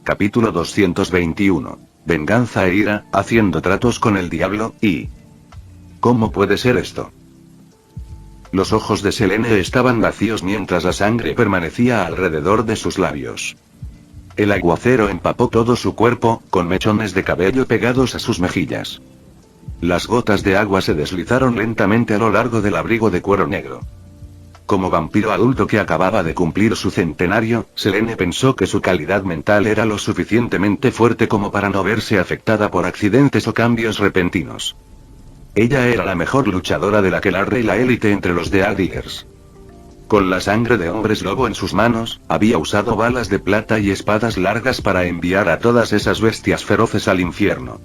Capítulo 221. Venganza e ira, haciendo tratos con el diablo, y... ¿Cómo puede ser esto? Los ojos de Selene estaban vacíos mientras la sangre permanecía alrededor de sus labios. El aguacero empapó todo su cuerpo, con mechones de cabello pegados a sus mejillas. Las gotas de agua se deslizaron lentamente a lo largo del abrigo de cuero negro. Como vampiro adulto que acababa de cumplir su centenario, Selene pensó que su calidad mental era lo suficientemente fuerte como para no verse afectada por accidentes o cambios repentinos. Ella era la mejor luchadora de la aquelarre y la élite entre los de Deaders. Con la sangre de hombres lobo en sus manos, había usado balas de plata y espadas largas para enviar a todas esas bestias feroces al infierno.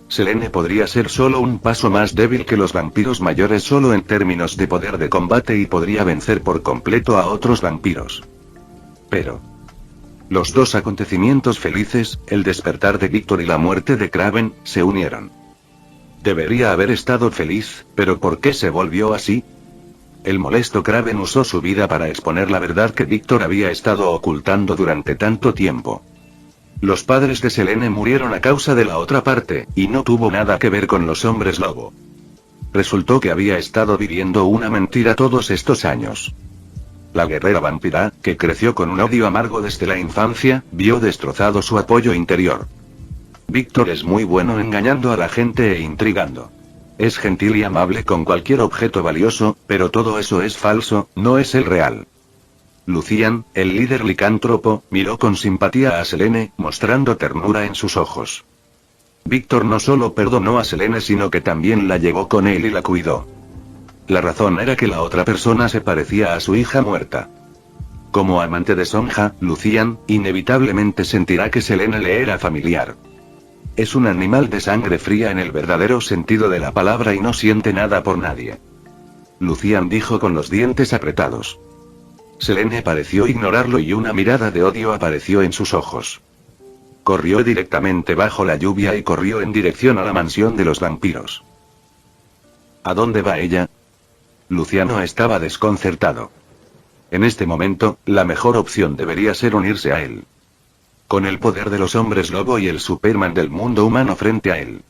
Selene podría ser solo un paso más débil que los vampiros mayores solo en términos de poder de combate y podría vencer por completo a otros vampiros. Pero... los dos acontecimientos felices, el despertar de Víctor y la muerte de Kraven, se unieron. Debería haber estado feliz, pero ¿por qué se volvió así? El molesto Kraven usó su vida para exponer la verdad que Víctor había estado ocultando durante tanto tiempo. Los padres de Selene murieron a causa de la otra parte, y no tuvo nada que ver con los hombres lobo. Resultó que había estado viviendo una mentira todos estos años. La guerrera vampira, que creció con un odio amargo desde la infancia, vio destrozado su apoyo interior. Víctor es muy bueno engañando a la gente e intrigando. Es gentil y amable con cualquier objeto valioso, pero todo eso es falso, no es el real. Lucian, el líder licántropo, miró con simpatía a Selene, mostrando ternura en sus ojos. Víctor no solo perdonó a Selene sino que también la llevó con él y la cuidó. La razón era que la otra persona se parecía a su hija muerta. Como amante de Sonja, Lucian, inevitablemente sentirá que Selene le era familiar. Es un animal de sangre fría en el verdadero sentido de la palabra y no siente nada por nadie. Lucian dijo con los dientes apretados. Selene pareció ignorarlo y una mirada de odio apareció en sus ojos. Corrió directamente bajo la lluvia y corrió en dirección a la mansión de los vampiros. ¿A dónde va ella? Luciano estaba desconcertado. En este momento, la mejor opción debería ser unirse a él. Con el poder de los hombres lobo y el Superman del mundo humano frente a él.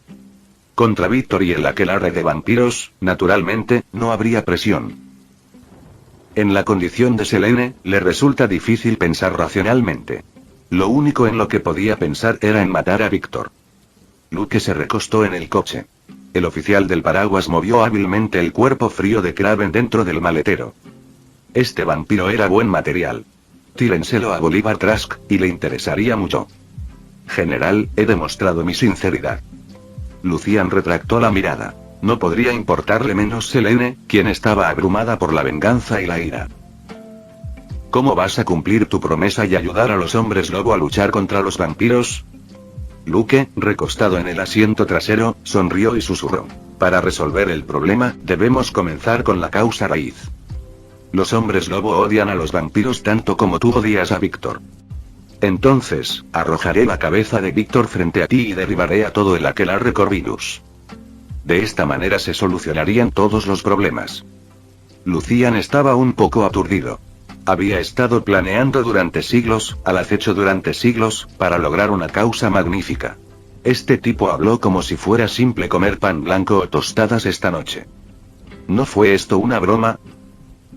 Contra Víctor y el aquelarre de vampiros, naturalmente, no habría presión. En la condición de Selene, le resulta difícil pensar racionalmente. Lo único en lo que podía pensar era en matar a Víctor. Luke se recostó en el coche. El oficial del paraguas movió hábilmente el cuerpo frío de Kraven dentro del maletero. Este vampiro era buen material. Tírenselo a Bolívar Trask, y le interesaría mucho. General, he demostrado mi sinceridad. Lucian retractó la mirada. No podría importarle menos Selene, quien estaba abrumada por la venganza y la ira. ¿Cómo vas a cumplir tu promesa y ayudar a los hombres lobo a luchar contra los vampiros? Luke, recostado en el asiento trasero, sonrió y susurró. Para resolver el problema, debemos comenzar con la causa raíz. Los hombres lobo odian a los vampiros tanto como tú odias a Víctor. Entonces, arrojaré la cabeza de Víctor frente a ti y derribaré a todo el aquelarre Corvinus. De esta manera se solucionarían todos los problemas. Lucian estaba un poco aturdido. Había estado planeando durante siglos, al acecho durante siglos, para lograr una causa magnífica. Este tipo habló como si fuera simple comer pan blanco o tostadas esta noche. ¿No fue esto una broma?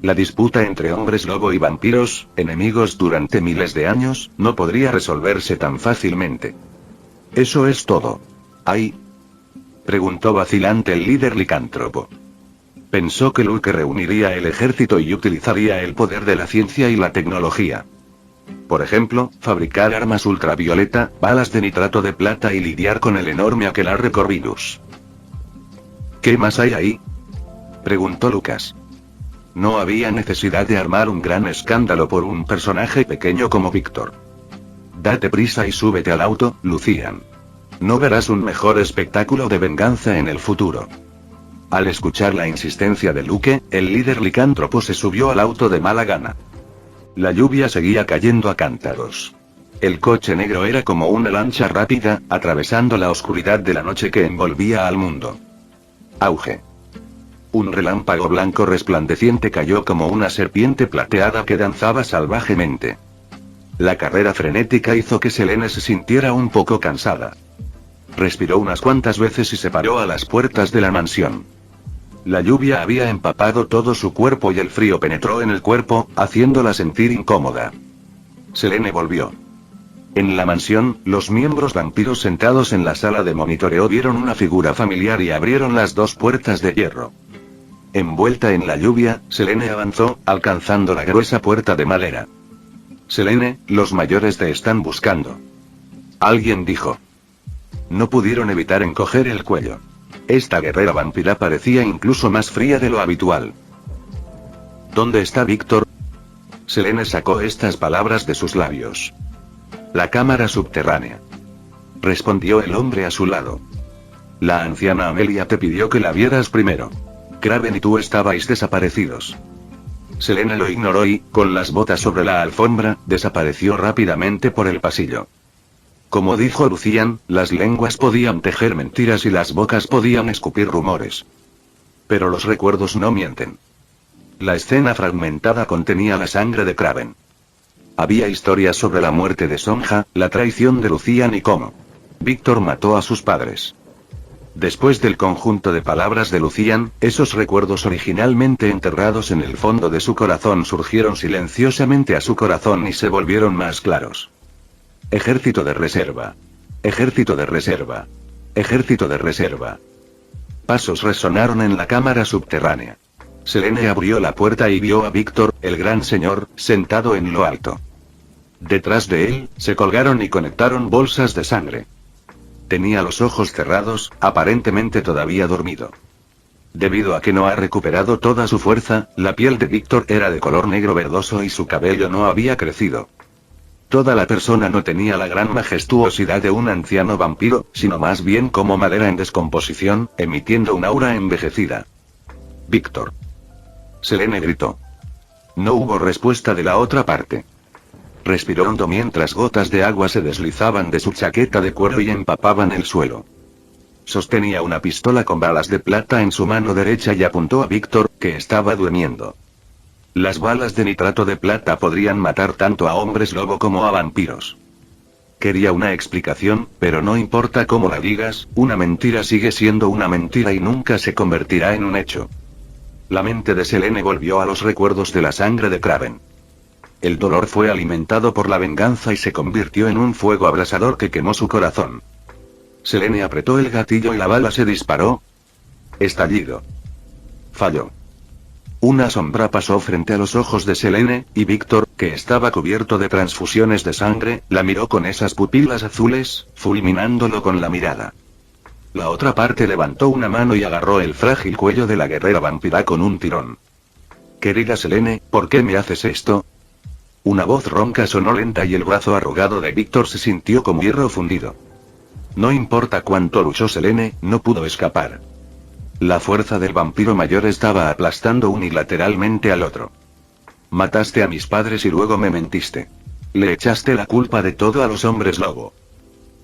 La disputa entre hombres lobo y vampiros, enemigos durante miles de años, no podría resolverse tan fácilmente. Eso es todo. ¿Hay? Preguntó vacilante el líder licántropo. Pensó que Luke reuniría el ejército y utilizaría el poder de la ciencia y la tecnología. Por ejemplo, fabricar armas ultravioleta, balas de nitrato de plata y lidiar con el enorme aquelarre Corvinus. ¿Qué más hay ahí? Preguntó Lucas. No había necesidad de armar un gran escándalo por un personaje pequeño como Víctor. Date prisa y súbete al auto, Lucian. No verás un mejor espectáculo de venganza en el futuro. Al escuchar la insistencia de Luke, el líder licántropo se subió al auto de mala gana. La lluvia seguía cayendo a cántaros. El coche negro era como una lancha rápida, atravesando la oscuridad de la noche que envolvía al mundo. Auge. Un relámpago blanco resplandeciente cayó como una serpiente plateada que danzaba salvajemente. La carrera frenética hizo que Selene se sintiera un poco cansada. Respiró unas cuantas veces y se paró a las puertas de la mansión. La lluvia había empapado todo su cuerpo y el frío penetró en el cuerpo, haciéndola sentir incómoda. Selene volvió. En la mansión, los miembros vampiros sentados en la sala de monitoreo vieron una figura familiar y abrieron las dos puertas de hierro. Envuelta en la lluvia, Selene avanzó, alcanzando la gruesa puerta de madera. Selene, los mayores te están buscando. Alguien dijo. No pudieron evitar encoger el cuello. Esta guerrera vampira parecía incluso más fría de lo habitual. ¿Dónde está Víctor? Selene sacó estas palabras de sus labios. La cámara subterránea. Respondió el hombre a su lado. La anciana Amelia te pidió que la vieras primero. Kraven y tú estabais desaparecidos. Selene lo ignoró y, con las botas sobre la alfombra, desapareció rápidamente por el pasillo. Como dijo Lucian, las lenguas podían tejer mentiras y las bocas podían escupir rumores. Pero los recuerdos no mienten. La escena fragmentada contenía la sangre de Kraven. Había historias sobre la muerte de Sonja, la traición de Lucian y cómo Víctor mató a sus padres. Después del conjunto de palabras de Lucian, esos recuerdos originalmente enterrados en el fondo de su corazón surgieron silenciosamente a su corazón y se volvieron más claros. Ejército de reserva. Ejército de reserva. Ejército de reserva. Pasos resonaron en la cámara subterránea. Selene abrió la puerta y vio a Víctor, el gran señor, sentado en lo alto. Detrás de él, se colgaron y conectaron bolsas de sangre. Tenía los ojos cerrados, aparentemente todavía dormido. Debido a que no ha recuperado toda su fuerza, la piel de Víctor era de color negro verdoso y su cabello no había crecido. Toda la persona no tenía la gran majestuosidad de un anciano vampiro, sino más bien como madera en descomposición, emitiendo un aura envejecida. Víctor. Selene gritó. No hubo respuesta de la otra parte. Respiró hondo mientras gotas de agua se deslizaban de su chaqueta de cuero y empapaban el suelo. Sostenía una pistola con balas de plata en su mano derecha y apuntó a Víctor, que estaba durmiendo. Las balas de nitrato de plata podrían matar tanto a hombres lobo como a vampiros. Quería una explicación, pero no importa cómo la digas, una mentira sigue siendo una mentira y nunca se convertirá en un hecho. La mente de Selene volvió a los recuerdos de la sangre de Kraven. El dolor fue alimentado por la venganza y se convirtió en un fuego abrasador que quemó su corazón. Selene apretó el gatillo y la bala se disparó. Estallido. Falló. Una sombra pasó frente a los ojos de Selene, y Víctor, que estaba cubierto de transfusiones de sangre, la miró con esas pupilas azules, fulminándolo con la mirada. La otra parte levantó una mano y agarró el frágil cuello de la guerrera vampira con un tirón. Querida Selene, ¿por qué me haces esto? Una voz ronca sonó lenta y el brazo arrugado de Víctor se sintió como hierro fundido. No importa cuánto luchó Selene, no pudo escapar. La fuerza del vampiro mayor estaba aplastando unilateralmente al otro. Mataste a mis padres y luego me mentiste. Le echaste la culpa de todo a los hombres lobo.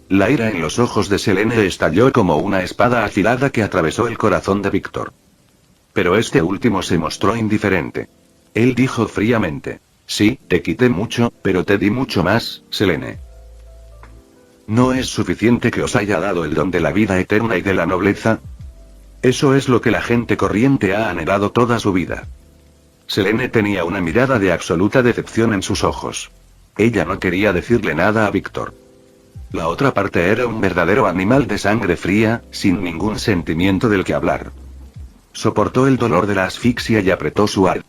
La ira en los ojos de Selene estalló como una espada afilada que atravesó el corazón de Víctor. Pero este último se mostró indiferente. Él dijo fríamente. Sí, te quité mucho, pero te di mucho más, Selene. ¿No es suficiente que os haya dado el don de la vida eterna y de la nobleza? Eso es lo que la gente corriente ha anhelado toda su vida. Selene tenía una mirada de absoluta decepción en sus ojos. Ella no quería decirle nada a Víctor. La otra parte era un verdadero animal de sangre fría, sin ningún sentimiento del que hablar. Soportó el dolor de la asfixia y apretó su ar.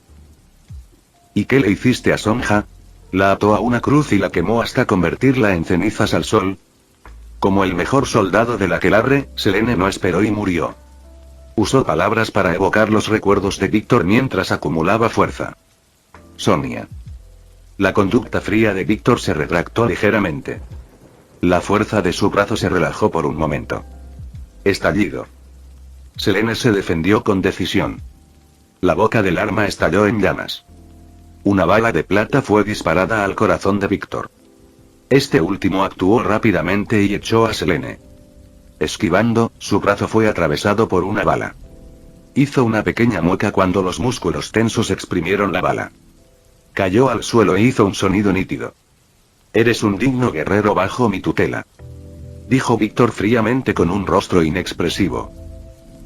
¿Y qué le hiciste a Sonja? La ató a una cruz y la quemó hasta convertirla en cenizas al sol. Como el mejor soldado del aquelarre, Selene no esperó y murió. Usó palabras para evocar los recuerdos de Víctor mientras acumulaba fuerza. Sonia. La conducta fría de Víctor se retractó ligeramente. La fuerza de su brazo se relajó por un momento. Estallido. Selene se defendió con decisión. La boca del arma estalló en llamas. Una bala de plata fue disparada al corazón de Víctor. Este último actuó rápidamente y echó a Selene. Esquivando, su brazo fue atravesado por una bala. Hizo una pequeña mueca cuando los músculos tensos exprimieron la bala. Cayó al suelo e hizo un sonido nítido. Eres un digno guerrero bajo mi tutela. Dijo Víctor fríamente con un rostro inexpresivo.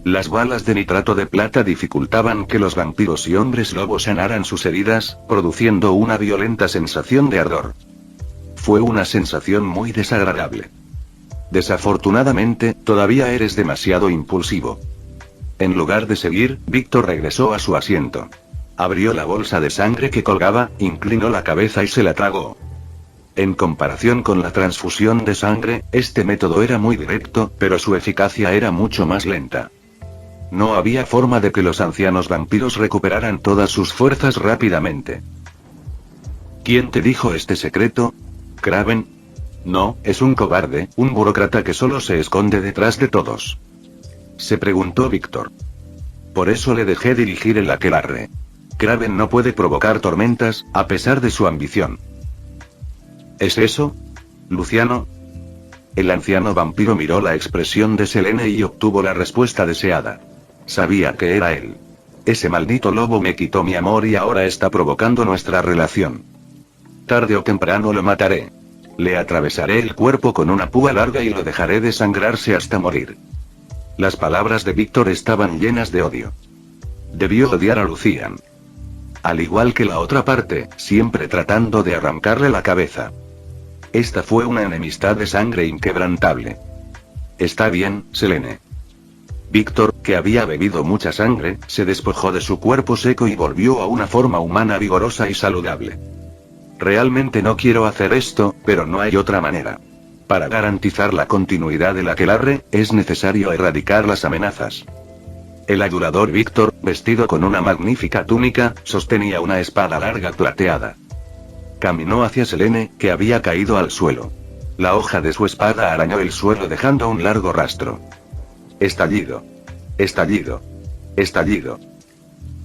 Las balas de nitrato de plata dificultaban que los vampiros y hombres lobos sanaran sus heridas, produciendo una violenta sensación de ardor. Fue una sensación muy desagradable. Desafortunadamente, todavía eres demasiado impulsivo. En lugar de seguir, Víctor regresó a su asiento. Abrió la bolsa de sangre que colgaba, inclinó la cabeza y se la tragó. En comparación con la transfusión de sangre, este método era muy directo, pero su eficacia era mucho más lenta. No había forma de que los ancianos vampiros recuperaran todas sus fuerzas rápidamente. ¿Quién te dijo este secreto? ¿Kraven? No, es un cobarde, un burócrata que solo se esconde detrás de todos. Se preguntó Víctor. Por eso le dejé dirigir el aquelarre. Kraven no puede provocar tormentas, a pesar de su ambición. ¿Es eso? ¿Luciano? El anciano vampiro miró la expresión de Selene y obtuvo la respuesta deseada. Sabía que era él. Ese maldito lobo me quitó mi amor y ahora está provocando nuestra relación. Tarde o temprano lo mataré. Le atravesaré el cuerpo con una púa larga y lo dejaré desangrarse hasta morir. Las palabras de Víctor estaban llenas de odio. Debió odiar a Lucian. Al igual que la otra parte, siempre tratando de arrancarle la cabeza. Esta fue una enemistad de sangre inquebrantable. Está bien, Selene. Víctor, que había bebido mucha sangre, se despojó de su cuerpo seco y volvió a una forma humana vigorosa y saludable. Realmente no quiero hacer esto, pero no hay otra manera. Para garantizar la continuidad del aquelarre, es necesario erradicar las amenazas. El adulador Víctor, vestido con una magnífica túnica, sostenía una espada larga plateada. Caminó hacia Selene, que había caído al suelo. La hoja de su espada arañó el suelo dejando un largo rastro. Estallido. Estallido. Estallido.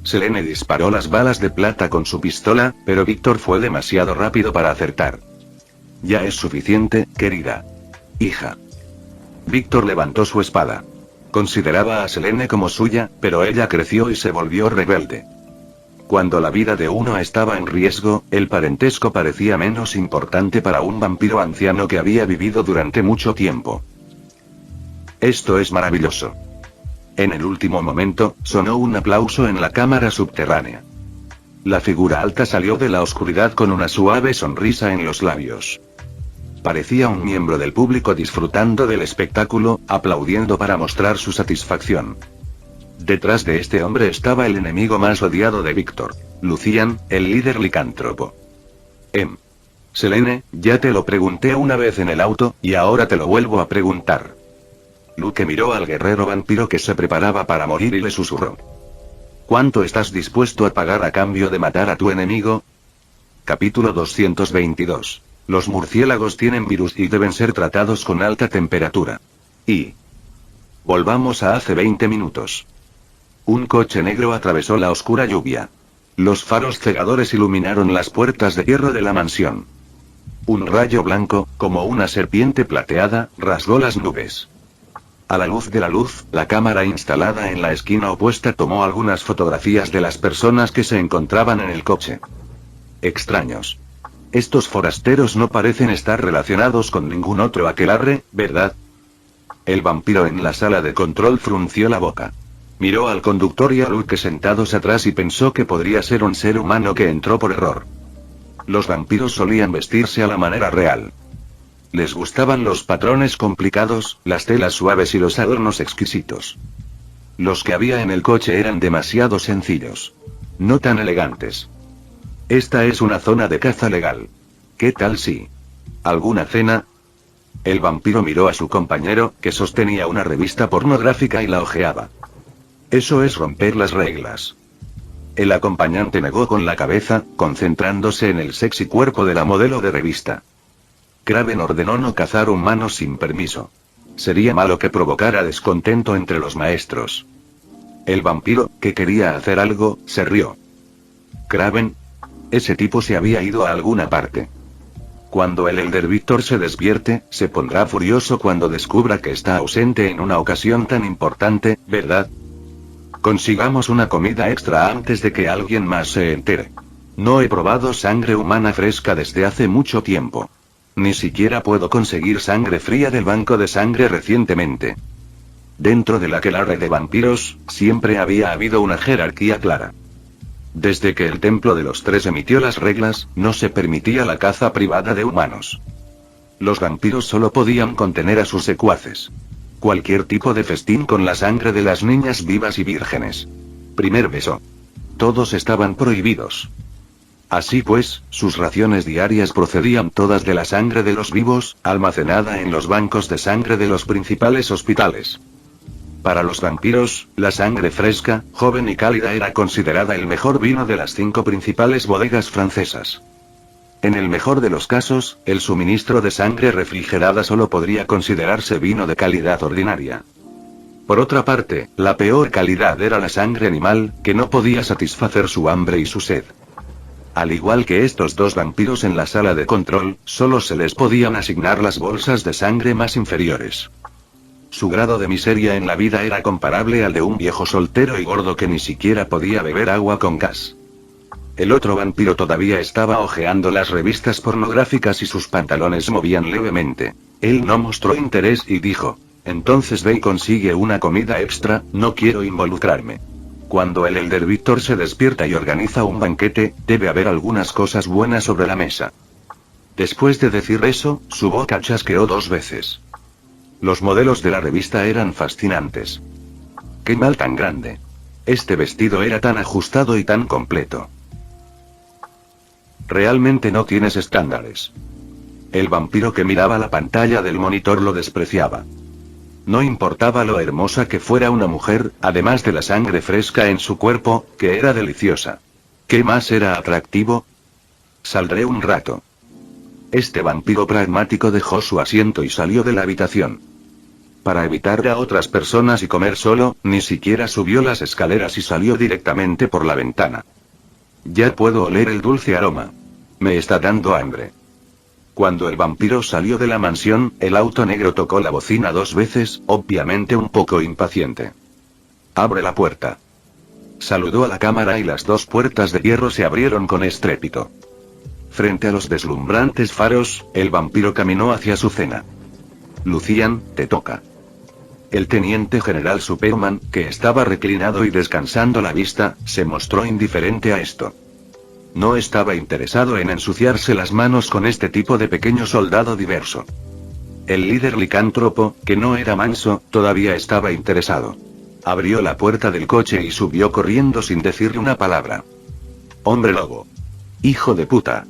Selene disparó las balas de plata con su pistola, pero Víctor fue demasiado rápido para acertar. Ya es suficiente, querida hija. Víctor levantó su espada. Consideraba a Selene como suya, pero ella creció y se volvió rebelde. Cuando la vida de uno estaba en riesgo, el parentesco parecía menos importante para un vampiro anciano que había vivido durante mucho tiempo. Esto es maravilloso. En el último momento, sonó un aplauso en la cámara subterránea. La figura alta salió de la oscuridad con una suave sonrisa en los labios. Parecía un miembro del público disfrutando del espectáculo, aplaudiendo para mostrar su satisfacción. Detrás de este hombre estaba el enemigo más odiado de Víctor, Lucian, el líder licántropo. Selene, ya te lo pregunté una vez en el auto, y ahora te lo vuelvo a preguntar. Luke miró al guerrero vampiro que se preparaba para morir y le susurró. ¿Cuánto estás dispuesto a pagar a cambio de matar a tu enemigo? Capítulo 222. Los murciélagos tienen virus y deben ser tratados con alta temperatura. Volvamos a hace 20 minutos. Un coche negro atravesó la oscura lluvia. Los faros cegadores iluminaron las puertas de hierro de la mansión. Un rayo blanco, como una serpiente plateada, rasgó las nubes. A la luz de la luz, la cámara instalada en la esquina opuesta tomó algunas fotografías de las personas que se encontraban en el coche. Extraños. Estos forasteros no parecen estar relacionados con ningún otro aquelarre, ¿verdad? El vampiro en la sala de control frunció la boca. Miró al conductor y a Luke sentados atrás y pensó que podría ser un ser humano que entró por error. Los vampiros solían vestirse a la manera real. Les gustaban los patrones complicados, las telas suaves y los adornos exquisitos. Los que había en el coche eran demasiado sencillos. No tan elegantes. Esta es una zona de caza legal. ¿Qué tal si? ¿Alguna cena? El vampiro miró a su compañero, que sostenía una revista pornográfica y la hojeaba. Eso es romper las reglas. El acompañante negó con la cabeza, concentrándose en el sexy cuerpo de la modelo de revista. Kraven ordenó no cazar humanos sin permiso. Sería malo que provocara descontento entre los maestros. El vampiro, que quería hacer algo, se rió. Kraven. Ese tipo se había ido a alguna parte. Cuando el Elder Víctor se despierte, se pondrá furioso cuando descubra que está ausente en una ocasión tan importante, ¿verdad? Consigamos una comida extra antes de que alguien más se entere. No he probado sangre humana fresca desde hace mucho tiempo. Ni siquiera puedo conseguir sangre fría del banco de sangre recientemente. Dentro del aquelarre de vampiros, siempre había habido una jerarquía clara. Desde que el Templo de los Tres emitió las reglas, no se permitía la caza privada de humanos. Los vampiros solo podían contener a sus secuaces. Cualquier tipo de festín con la sangre de las niñas vivas y vírgenes. Primer beso. Todos estaban prohibidos. Así pues, sus raciones diarias procedían todas de la sangre de los vivos, almacenada en los bancos de sangre de los principales hospitales. Para los vampiros, la sangre fresca, joven y cálida era considerada el mejor vino de las 5 principales bodegas francesas. En el mejor de los casos, el suministro de sangre refrigerada solo podría considerarse vino de calidad ordinaria. Por otra parte, la peor calidad era la sangre animal, que no podía satisfacer su hambre y su sed. Al igual que estos dos vampiros en la sala de control, solo se les podían asignar las bolsas de sangre más inferiores. Su grado de miseria en la vida era comparable al de un viejo soltero y gordo que ni siquiera podía beber agua con gas. El otro vampiro todavía estaba hojeando las revistas pornográficas y sus pantalones movían levemente. Él no mostró interés y dijo: entonces ve y consigue una comida extra, no quiero involucrarme. Cuando el Elder Víctor se despierta y organiza un banquete, debe haber algunas cosas buenas sobre la mesa. Después de decir eso, su boca chasqueó 2 veces. Los modelos de la revista eran fascinantes. ¡Qué mal tan grande! Este vestido era tan ajustado y tan completo. Realmente no tienes estándares. El vampiro que miraba la pantalla del monitor lo despreciaba. No importaba lo hermosa que fuera una mujer, además de la sangre fresca en su cuerpo, que era deliciosa. ¿Qué más era atractivo? Saldré un rato. Este vampiro pragmático dejó su asiento y salió de la habitación. Para evitar a otras personas y comer solo, ni siquiera subió las escaleras y salió directamente por la ventana. Ya puedo oler el dulce aroma. Me está dando hambre. Cuando el vampiro salió de la mansión, el auto negro tocó la bocina 2 veces, obviamente un poco impaciente. Abre la puerta. Saludó a la cámara y las 2 puertas de hierro se abrieron con estrépito. Frente a los deslumbrantes faros, el vampiro caminó hacia su cena. Lucian, te toca. El teniente general Superman, que estaba reclinado y descansando la vista, se mostró indiferente a esto. No estaba interesado en ensuciarse las manos con este tipo de pequeño soldado diverso. El líder licántropo, que no era manso, todavía estaba interesado. Abrió la puerta del coche y subió corriendo sin decirle una palabra. Hombre lobo. Hijo de puta.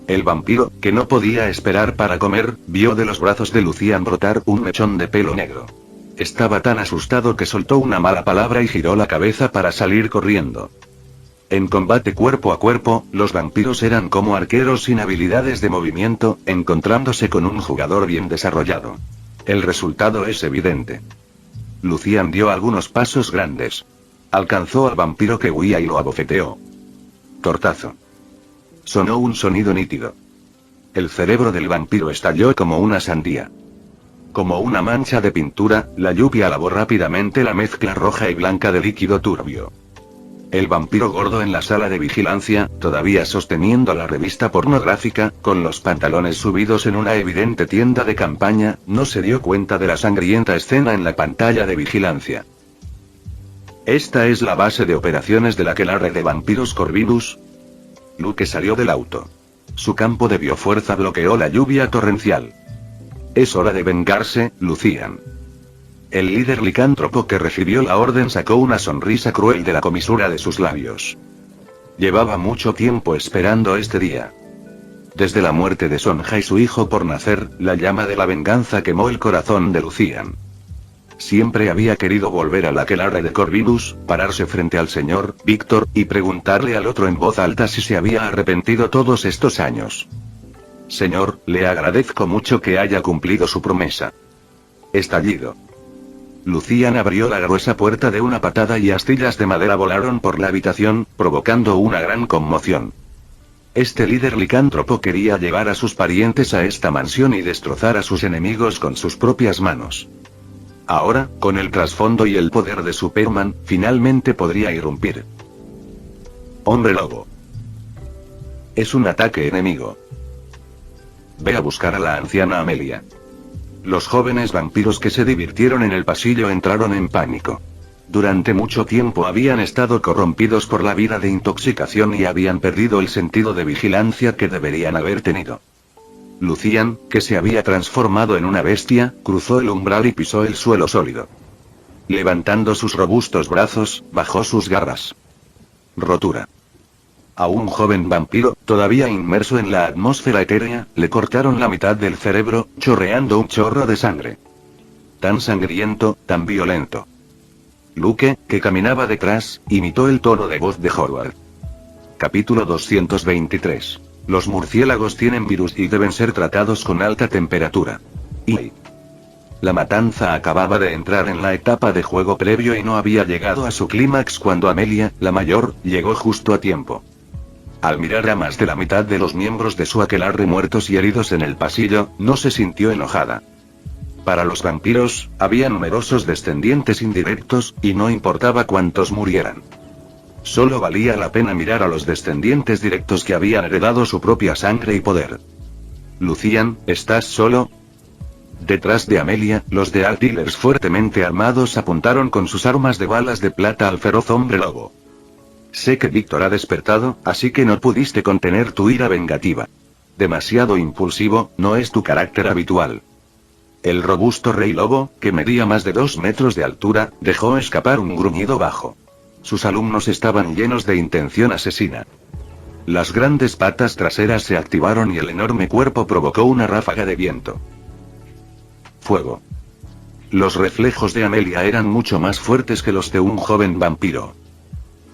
El vampiro, que no podía esperar para comer, vio de los brazos de Lucian brotar un mechón de pelo negro. Estaba tan asustado que soltó una mala palabra y giró la cabeza para salir corriendo. En combate cuerpo a cuerpo, los vampiros eran como arqueros sin habilidades de movimiento, encontrándose con un jugador bien desarrollado. El resultado es evidente. Lucian dio algunos pasos grandes. Alcanzó al vampiro que huía y lo abofeteó. Tortazo. Sonó un sonido nítido. El cerebro del vampiro estalló como una sandía. Como una mancha de pintura, la lluvia lavó rápidamente la mezcla roja y blanca de líquido turbio. El vampiro gordo en la sala de vigilancia, todavía sosteniendo la revista pornográfica, con los pantalones subidos en una evidente tienda de campaña, no se dio cuenta de la sangrienta escena en la pantalla de vigilancia. Esta es la base de operaciones del aquelarre de vampiros Corvinus. Luke salió del auto. Su campo de biofuerza bloqueó la lluvia torrencial. Es hora de vengarse, Lucian. El líder licántropo que recibió la orden sacó una sonrisa cruel de la comisura de sus labios. Llevaba mucho tiempo esperando este día. Desde la muerte de Sonja y su hijo por nacer, la llama de la venganza quemó el corazón de Lucian. Siempre había querido volver al aquelarre de Corvinus, pararse frente al señor Víctor, y preguntarle al otro en voz alta si se había arrepentido todos estos años. Señor, le agradezco mucho que haya cumplido su promesa. Estallido. Lucian abrió la gruesa puerta de una patada y astillas de madera volaron por la habitación, provocando una gran conmoción. Este líder licántropo quería llevar a sus parientes a esta mansión y destrozar a sus enemigos con sus propias manos. Ahora, con el trasfondo y el poder de Superman, finalmente podría irrumpir. Hombre lobo. Es un ataque enemigo. ve a buscar a la anciana Amelia. Los jóvenes vampiros que se divirtieron en el pasillo entraron en pánico. Durante mucho tiempo habían estado corrompidos por la vida de intoxicación y habían perdido el sentido de vigilancia que deberían haber tenido. Lucian, que se había transformado en una bestia, cruzó el umbral y pisó el suelo sólido. Levantando sus robustos brazos, bajó sus garras. Rotura. A un joven vampiro, todavía inmerso en la atmósfera etérea, le cortaron la mitad del cerebro, chorreando un chorro de sangre. Tan sangriento, tan violento. Luke, que caminaba detrás, imitó el tono de voz de Howard. Capítulo 223. Los murciélagos tienen virus y deben ser tratados con alta temperatura. Y la matanza acababa de entrar en la etapa de juego previo y no había llegado a su clímax cuando Amelia, la mayor, llegó justo a tiempo. Al mirar a más de la mitad de los miembros de su aquelarre muertos y heridos en el pasillo, no se sintió enojada. Para los vampiros, había numerosos descendientes indirectos, y no importaba cuántos murieran. Solo valía la pena mirar a los descendientes directos que habían heredado su propia sangre y poder. Lucian, ¿estás solo? Detrás de Amelia, los de Dealers fuertemente armados apuntaron con sus armas de balas de plata al feroz hombre lobo. Sé que Víctor ha despertado, así que no pudiste contener tu ira vengativa. Demasiado impulsivo, no es tu carácter habitual. El robusto rey lobo, que medía más de 2 metros de altura, dejó escapar un gruñido bajo. Sus alumnos estaban llenos de intención asesina. Las grandes patas traseras se activaron y el enorme cuerpo provocó una ráfaga de viento. Fuego. Los reflejos de Amelia eran mucho más fuertes que los de un joven vampiro.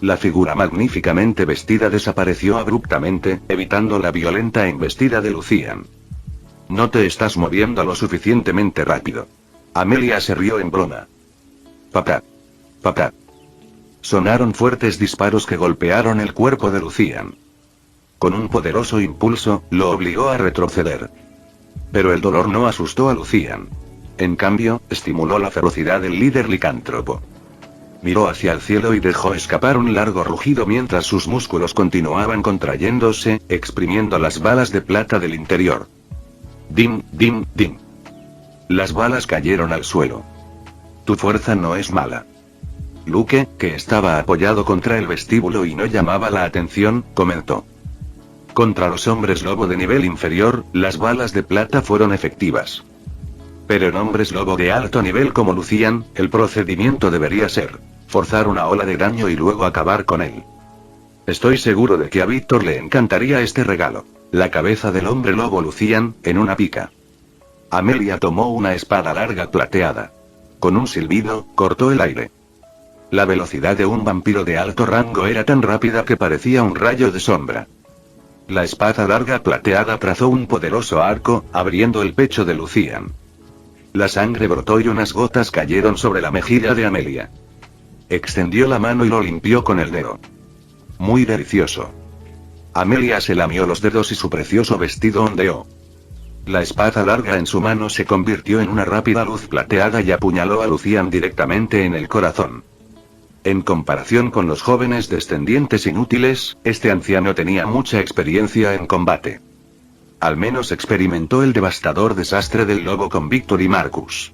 La figura magníficamente vestida desapareció abruptamente, evitando la violenta embestida de Lucian. No te estás moviendo lo suficientemente rápido. Amelia se rió en broma. Papá. Papá. Sonaron fuertes disparos que golpearon el cuerpo de Lucian. Con un poderoso impulso, lo obligó a retroceder. Pero el dolor no asustó a Lucian. En cambio, estimuló la ferocidad del líder licántropo. Miró hacia el cielo y dejó escapar un largo rugido mientras sus músculos continuaban contrayéndose, exprimiendo las balas de plata del interior. Dim, dim, dim. Las balas cayeron al suelo. Tu fuerza no es mala. Luke, que estaba apoyado contra el vestíbulo y no llamaba la atención, comentó. Contra los hombres lobo de nivel inferior, las balas de plata fueron efectivas. Pero en hombres lobo de alto nivel como Lucian, el procedimiento debería ser forzar una ola de daño y luego acabar con él. Estoy seguro de que a Víctor le encantaría este regalo. La cabeza del hombre lobo Lucian, en una pica. Amelia tomó una espada larga plateada. Con un silbido, cortó el aire. La velocidad de un vampiro de alto rango era tan rápida que parecía un rayo de sombra. La espada larga plateada trazó un poderoso arco, abriendo el pecho de Lucian. La sangre brotó y unas gotas cayeron sobre la mejilla de Amelia. Extendió la mano y lo limpió con el dedo. Muy delicioso. Amelia se lamió los dedos y su precioso vestido ondeó. La espada larga en su mano se convirtió en una rápida luz plateada y apuñaló a Lucian directamente en el corazón. En comparación con los jóvenes descendientes inútiles, este anciano tenía mucha experiencia en combate. Al menos experimentó el devastador desastre del lobo con Víctor y Marcus.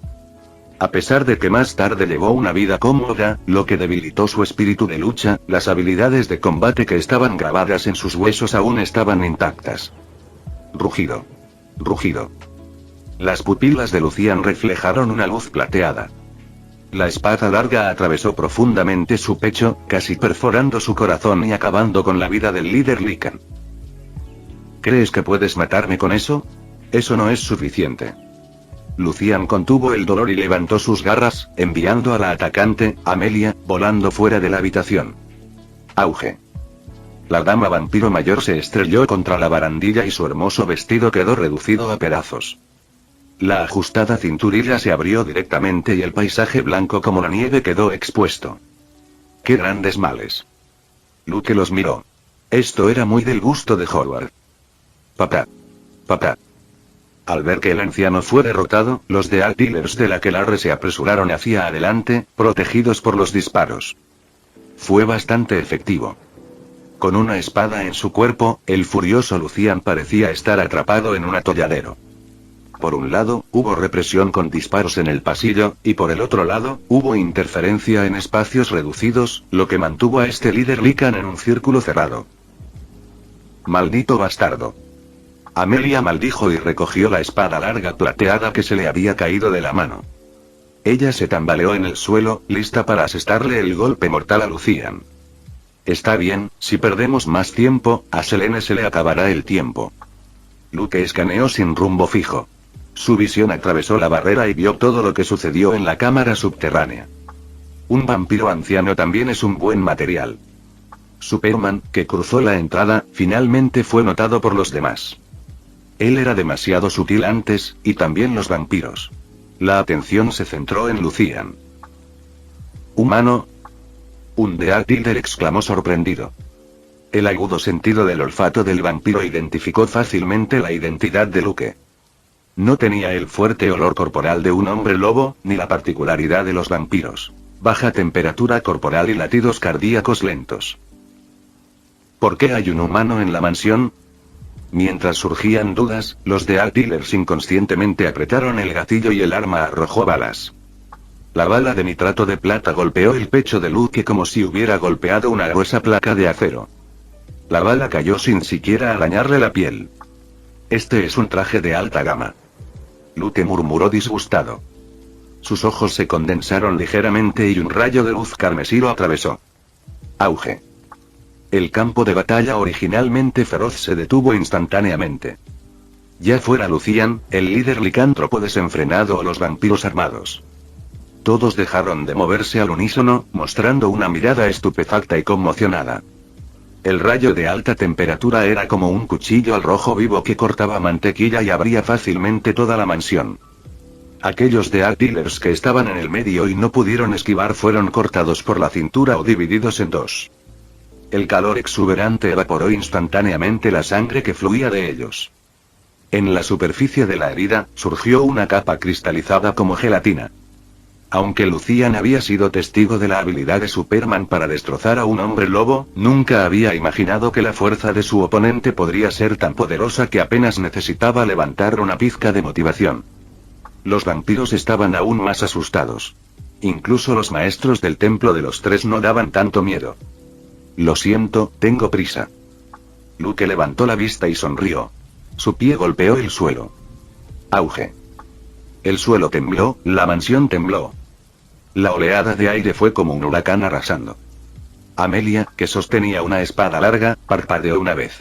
A pesar de que más tarde llevó una vida cómoda, lo que debilitó su espíritu de lucha, las habilidades de combate que estaban grabadas en sus huesos aún estaban intactas. Rugido. Rugido. Las pupilas de Lucian reflejaron una luz plateada. La espada larga atravesó profundamente su pecho, casi perforando su corazón y acabando con la vida del líder Lycan. ¿Crees que puedes matarme con eso? Eso no es suficiente. Lucian contuvo el dolor y levantó sus garras, enviando a la atacante, Amelia, volando fuera de la habitación. Auge. La dama vampiro mayor se estrelló contra la barandilla y su hermoso vestido quedó reducido a pedazos. La ajustada cinturilla se abrió directamente y el paisaje blanco como la nieve quedó expuesto. ¡Qué grandes males! Luke los miró. Esto era muy del gusto de Howard. Papá. Papá. Al ver que el anciano fue derrotado, los de Dealers del aquelarre se apresuraron hacia adelante, protegidos por los disparos. Fue bastante efectivo. Con una espada en su cuerpo, el furioso Lucian parecía estar atrapado en un atolladero. Por un lado, hubo represión con disparos en el pasillo, y por el otro lado, hubo interferencia en espacios reducidos, lo que mantuvo a este líder Lycan en un círculo cerrado. «Maldito bastardo». Amelia maldijo y recogió la espada larga plateada que se le había caído de la mano. Ella se tambaleó en el suelo, lista para asestarle el golpe mortal a Lucian. «Está bien, si perdemos más tiempo, a Selene se le acabará el tiempo». Luke escaneó sin rumbo fijo. Su visión atravesó la barrera y vio todo lo que sucedió en la cámara subterránea. Un vampiro anciano también es un buen material. Superman, que cruzó la entrada, finalmente fue notado por los demás. Él era demasiado sutil antes, y también los vampiros. La atención se centró en Lucian. «¿Humano?» Un Death Dealer exclamó sorprendido. El agudo sentido del olfato del vampiro identificó fácilmente la identidad de Luke. No tenía el fuerte olor corporal de un hombre lobo, ni la particularidad de los vampiros. Baja temperatura corporal y latidos cardíacos lentos. ¿Por qué hay un humano en la mansión? Mientras surgían dudas, los Death Dealers inconscientemente apretaron el gatillo y el arma arrojó balas. La bala de nitrato de plata golpeó el pecho de Luke como si hubiera golpeado una gruesa placa de acero. La bala cayó sin siquiera arañarle la piel. «Este es un traje de alta gama». Luke murmuró disgustado. Sus ojos se condensaron ligeramente y un rayo de luz carmesí lo atravesó. Auge. El campo de batalla originalmente feroz se detuvo instantáneamente. Ya fuera Lucian, el líder licántropo desenfrenado o los vampiros armados. Todos dejaron de moverse al unísono, mostrando una mirada estupefacta y conmocionada. El rayo de alta temperatura era como un cuchillo al rojo vivo que cortaba mantequilla y abría fácilmente toda la mansión. Aquellos Death Dealers que estaban en el medio y no pudieron esquivar fueron cortados por la cintura o divididos en dos. El calor exuberante evaporó instantáneamente la sangre que fluía de ellos. En la superficie de la herida, surgió una capa cristalizada como gelatina. Aunque Lucian había sido testigo de la habilidad de Superman para destrozar a un hombre lobo, nunca había imaginado que la fuerza de su oponente podría ser tan poderosa que apenas necesitaba levantar una pizca de motivación. Los vampiros estaban aún más asustados. Incluso los maestros del Templo de los Tres no daban tanto miedo. «Lo siento, tengo prisa». Luke levantó la vista y sonrió. Su pie golpeó el suelo. Auge. El suelo tembló, la mansión tembló. La oleada de aire fue como un huracán arrasando. Amelia, que sostenía una espada larga, parpadeó una vez.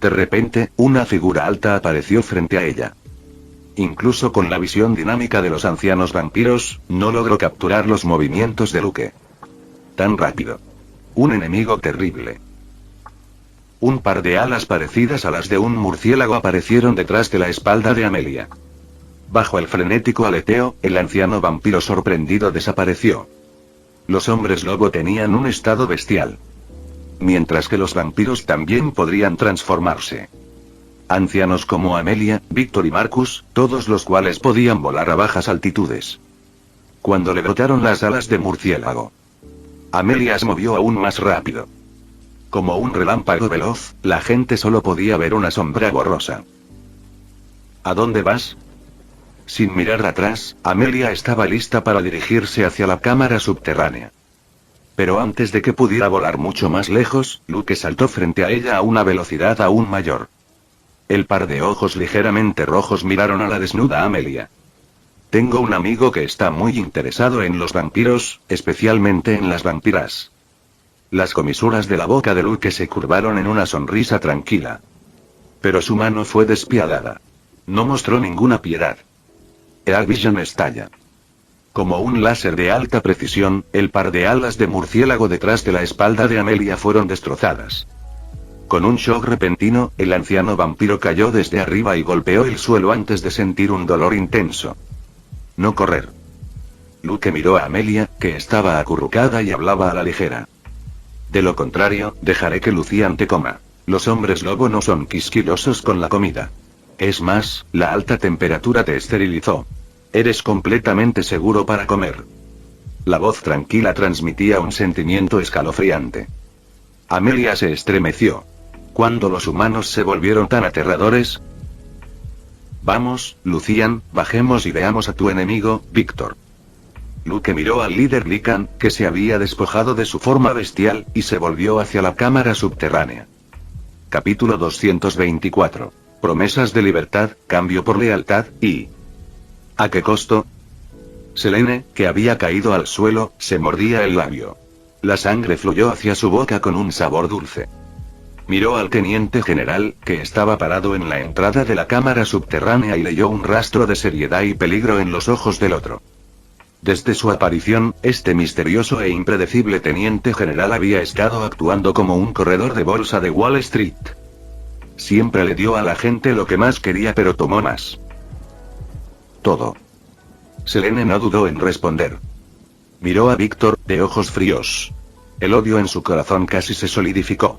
De repente, una figura alta apareció frente a ella. Incluso con la visión dinámica de los ancianos vampiros, no logró capturar los movimientos de Luke. Tan rápido. Un enemigo terrible. Un par de alas parecidas a las de un murciélago aparecieron detrás de la espalda de Amelia. Bajo el frenético aleteo, el anciano vampiro sorprendido desapareció. Los hombres lobo tenían un estado bestial. Mientras que los vampiros también podrían transformarse. Ancianos como Amelia, Victor y Marcus, todos los cuales podían volar a bajas altitudes. Cuando le brotaron las alas de murciélago, Amelia se movió aún más rápido. Como un relámpago veloz, la gente solo podía ver una sombra borrosa. ¿A dónde vas? Sin mirar atrás, Amelia estaba lista para dirigirse hacia la cámara subterránea. Pero antes de que pudiera volar mucho más lejos, Luke saltó frente a ella a una velocidad aún mayor. El par de ojos ligeramente rojos miraron a la desnuda Amelia. Tengo un amigo que está muy interesado en los vampiros, especialmente en las vampiras. Las comisuras de la boca de Luke se curvaron en una sonrisa tranquila. Pero su mano fue despiadada. No mostró ninguna piedad. Earth Vision estalla. Como un láser de alta precisión, el par de alas de murciélago detrás de la espalda de Amelia fueron destrozadas. Con un shock repentino, el anciano vampiro cayó desde arriba y golpeó el suelo antes de sentir un dolor intenso. No correr. Luke miró a Amelia, que estaba acurrucada y hablaba a la ligera. De lo contrario, dejaré que Lucian te coma. Los hombres lobo no son quisquillosos con la comida. Es más, la alta temperatura te esterilizó. Eres completamente seguro para comer. La voz tranquila transmitía un sentimiento escalofriante. Amelia se estremeció. ¿Cuándo los humanos se volvieron tan aterradores? Vamos, Lucian, bajemos y veamos a tu enemigo, Víctor. Luke miró al líder Lycan, que se había despojado de su forma bestial, y se volvió hacia la cámara subterránea. Capítulo 224. Promesas de libertad, cambio por lealtad, y... ¿a qué costo? Selene, que había caído al suelo, se mordía el labio. La sangre fluyó hacia su boca con un sabor dulce. Miró al teniente general, que estaba parado en la entrada de la cámara subterránea y leyó un rastro de seriedad y peligro en los ojos del otro. Desde su aparición, este misterioso e impredecible teniente general había estado actuando como un corredor de bolsa de Wall Street. Siempre le dio a la gente lo que más quería, pero tomó más. Todo. Selene no dudó en responder. Miró a Víctor, de ojos fríos. El odio en su corazón casi se solidificó.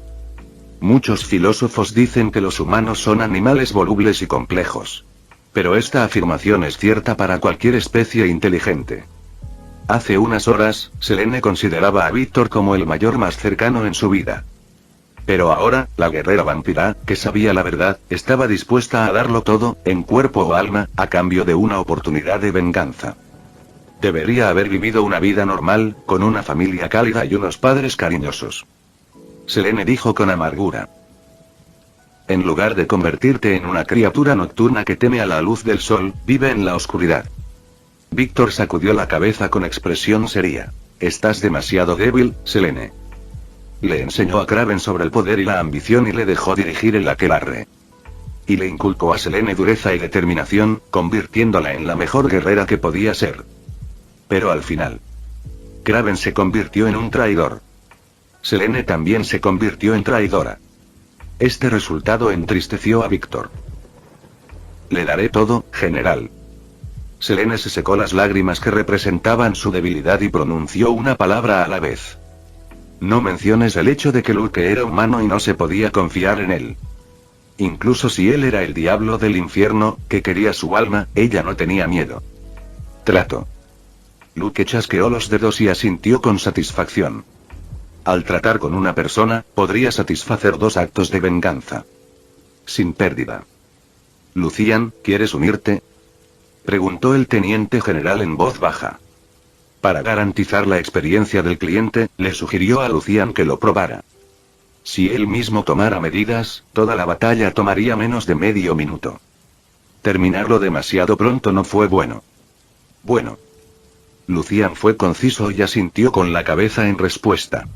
Muchos filósofos dicen que los humanos son animales volubles y complejos. Pero esta afirmación es cierta para cualquier especie inteligente. Hace unas horas, Selene consideraba a Víctor como el mayor más cercano en su vida. Pero ahora, la guerrera vampira, que sabía la verdad, estaba dispuesta a darlo todo, en cuerpo o alma, a cambio de una oportunidad de venganza. Debería haber vivido una vida normal, con una familia cálida y unos padres cariñosos. Selene dijo con amargura. En lugar de convertirte en una criatura nocturna que teme a la luz del sol, vive en la oscuridad. Víctor sacudió la cabeza con expresión seria. Estás demasiado débil, Selene. Le enseñó a Kraven sobre el poder y la ambición y le dejó dirigir el aquelarre. Y le inculcó a Selene dureza y determinación, convirtiéndola en la mejor guerrera que podía ser. Pero al final, Kraven se convirtió en un traidor. Selene también se convirtió en traidora. Este resultado entristeció a Víctor. Le daré todo, general. Selene se secó las lágrimas que representaban su debilidad y pronunció una palabra a la vez. No menciones el hecho de que Luke era humano y no se podía confiar en él. Incluso si él era el diablo del infierno, que quería su alma, ella no tenía miedo. Trato. Luke chasqueó los dedos y asintió con satisfacción. Al tratar con una persona, podría satisfacer 2 actos de venganza. Sin pérdida. Lucian, ¿quieres unirte? Preguntó el teniente general en voz baja. Para garantizar la experiencia del cliente, le sugirió a Lucian que lo probara. Si él mismo tomara medidas, toda la batalla tomaría menos de medio minuto. Terminarlo demasiado pronto no fue bueno. Bueno. Lucian fue conciso y asintió con la cabeza en respuesta.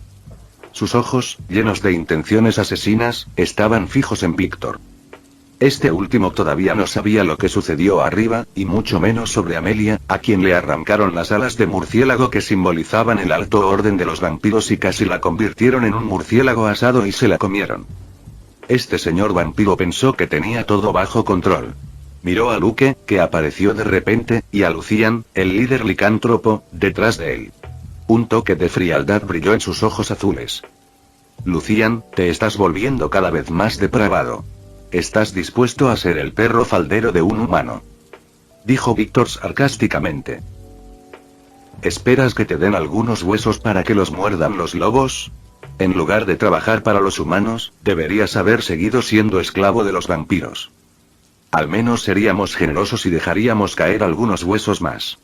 Sus ojos, llenos de intenciones asesinas, estaban fijos en Víctor. Este último todavía no sabía lo que sucedió arriba, y mucho menos sobre Amelia, a quien le arrancaron las alas de murciélago que simbolizaban el alto orden de los vampiros y casi la convirtieron en un murciélago asado y se la comieron. Este señor vampiro pensó que tenía todo bajo control. Miró a Luke, que apareció de repente, y a Lucian, el líder licántropo, detrás de él. Un toque de frialdad brilló en sus ojos azules. Lucian, te estás volviendo cada vez más depravado. Estás dispuesto a ser el perro faldero de un humano. Dijo Víctor sarcásticamente. ¿Esperas que te den algunos huesos para que los muerdan los lobos? En lugar de trabajar para los humanos, deberías haber seguido siendo esclavo de los vampiros. Al menos seríamos generosos y dejaríamos caer algunos huesos más.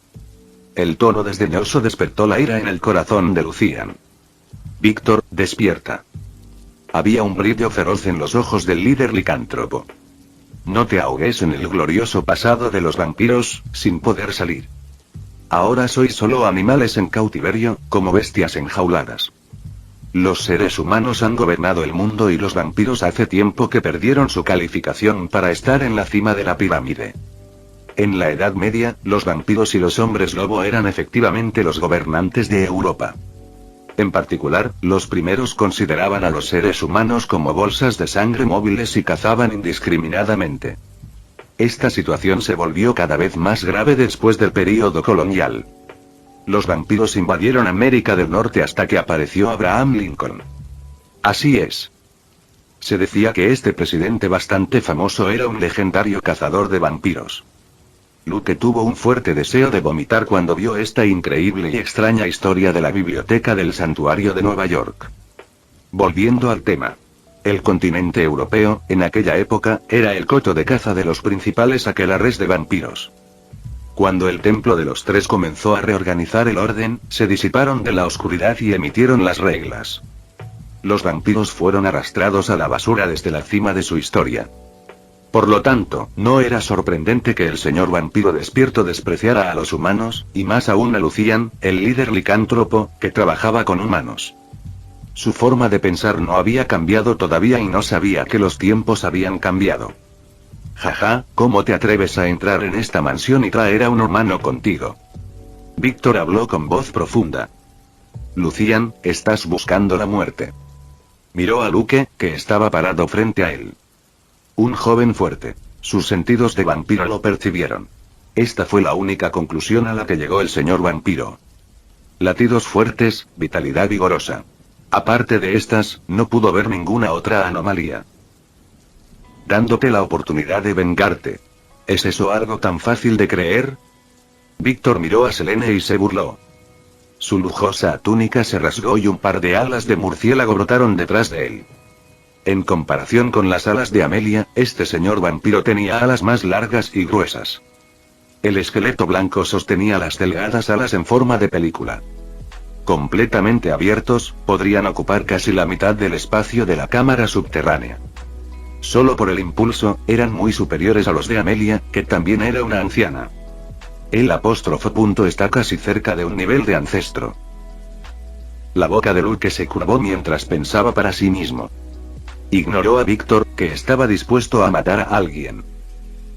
El tono desdeñoso despertó la ira en el corazón de Lucian. Víctor, despierta. Había un brillo feroz en los ojos del líder licántropo. No te ahogues en el glorioso pasado de los vampiros, sin poder salir. Ahora sois solo animales en cautiverio, como bestias enjauladas. Los seres humanos han gobernado el mundo y los vampiros hace tiempo que perdieron su calificación para estar en la cima de la pirámide. En la Edad Media, los vampiros y los hombres lobo eran efectivamente los gobernantes de Europa. En particular, los primeros consideraban a los seres humanos como bolsas de sangre móviles y cazaban indiscriminadamente. Esta situación se volvió cada vez más grave después del período colonial. Los vampiros invadieron América del Norte hasta que apareció Abraham Lincoln. Así es. Se decía que este presidente bastante famoso era un legendario cazador de vampiros. Luke tuvo un fuerte deseo de vomitar cuando vio esta increíble y extraña historia de la biblioteca del santuario de Nueva York. Volviendo al tema. El continente europeo, en aquella época, era el coto de caza de los principales aquelarres de vampiros. Cuando el Templo de los Tres comenzó a reorganizar el orden, se disiparon de la oscuridad y emitieron las reglas. Los vampiros fueron arrastrados a la basura desde la cima de su historia. Por lo tanto, no era sorprendente que el señor vampiro despierto despreciara a los humanos, y más aún a Lucian, el líder licántropo, que trabajaba con humanos. Su forma de pensar no había cambiado todavía y no sabía que los tiempos habían cambiado. Jaja, ¿cómo te atreves a entrar en esta mansión y traer a un humano contigo? Víctor habló con voz profunda. Lucian, estás buscando la muerte. Miró a Luke, que estaba parado frente a él. Un joven fuerte. Sus sentidos de vampiro lo percibieron. Esta fue la única conclusión a la que llegó el señor vampiro. Latidos fuertes, vitalidad vigorosa. Aparte de estas, no pudo ver ninguna otra anomalía. Dándote la oportunidad de vengarte. ¿Es eso algo tan fácil de creer? Víctor miró a Selene y se burló. Su lujosa túnica se rasgó y un par de alas de murciélago brotaron detrás de él. En comparación con las alas de Amelia, este señor vampiro tenía alas más largas y gruesas. El esqueleto blanco sostenía las delgadas alas en forma de película. Completamente abiertos, podrían ocupar casi la mitad del espacio de la cámara subterránea. Solo por el impulso, eran muy superiores a los de Amelia, que también era una anciana. El apóstrofo punto está casi cerca de un nivel de ancestro. La boca de Luke se curvó mientras pensaba para sí mismo. Ignoró a Víctor, que estaba dispuesto a matar a alguien.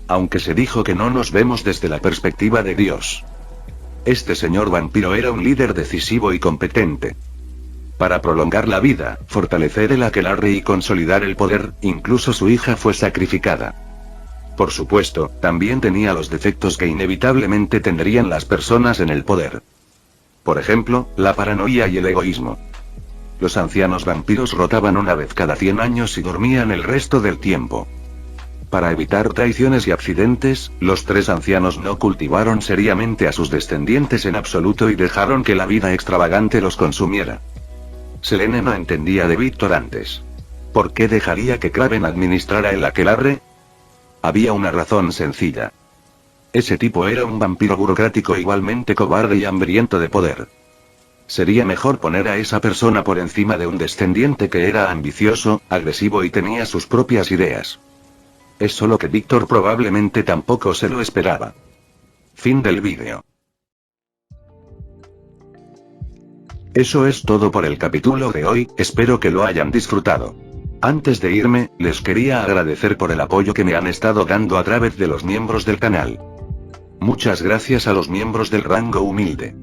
Aunque se dijo que no nos vemos desde la perspectiva de Dios. Este señor vampiro era un líder decisivo y competente. Para prolongar la vida, fortalecer el aquelarre y consolidar el poder, incluso su hija fue sacrificada. Por supuesto, también tenía los defectos que inevitablemente tendrían las personas en el poder. Por ejemplo, la paranoia y el egoísmo. Los ancianos vampiros rotaban una vez cada 100 años y dormían el resto del tiempo. Para evitar traiciones y accidentes, los tres ancianos no cultivaron seriamente a sus descendientes en absoluto y dejaron que la vida extravagante los consumiera. Selene no entendía de Víctor antes. ¿Por qué dejaría que Kraven administrara el aquelarre? Había una razón sencilla. Ese tipo era un vampiro burocrático igualmente cobarde y hambriento de poder. Sería mejor poner a esa persona por encima de un descendiente que era ambicioso, agresivo y tenía sus propias ideas. Es solo que Víctor probablemente tampoco se lo esperaba. Fin del vídeo. Eso es todo por el capítulo de hoy, espero que lo hayan disfrutado. Antes de irme, les quería agradecer por el apoyo que me han estado dando a través de los miembros del canal. Muchas gracias a los miembros del rango humilde.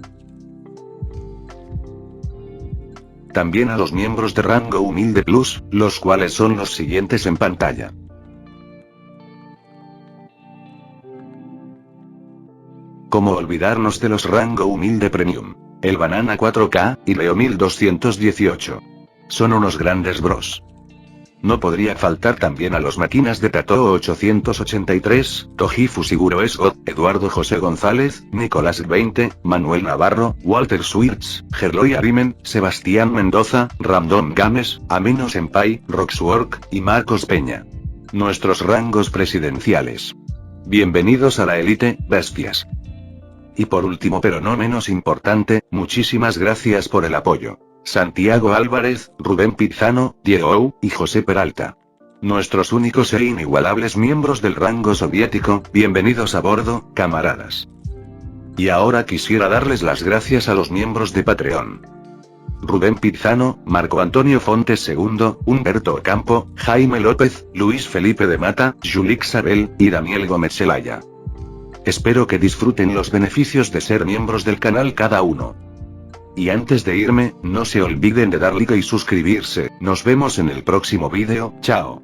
También a los miembros de rango humilde plus, los cuales son los siguientes en pantalla. ¿Cómo olvidarnos de los rango humilde premium? El Banana 4K, y Leo 1218. Son unos grandes bros. No podría faltar también a los máquinas de Tato 883, Toji Fusiguro Esgot, Eduardo José González, Nicolás 20, Manuel Navarro, Walter Swirtz, Gerloy Arimen, Sebastián Mendoza, Random Games, Amino Senpai, Roxwork, y Marcos Peña. Nuestros rangos presidenciales. Bienvenidos a la élite, bestias. Y por último pero no menos importante, muchísimas gracias por el apoyo. Santiago Álvarez, Rubén Pizano, Diego y José Peralta. Nuestros únicos e inigualables miembros del rango soviético, bienvenidos a bordo, camaradas. Y ahora quisiera darles las gracias a los miembros de Patreon. Rubén Pizano, Marco Antonio Fontes II, Humberto Ocampo, Jaime López, Luis Felipe de Mata, Julik Sabel, y Daniel Gómez Zelaya. Espero que disfruten los beneficios de ser miembros del canal cada uno. Y antes de irme, no se olviden de dar like y suscribirse, nos vemos en el próximo vídeo, chao.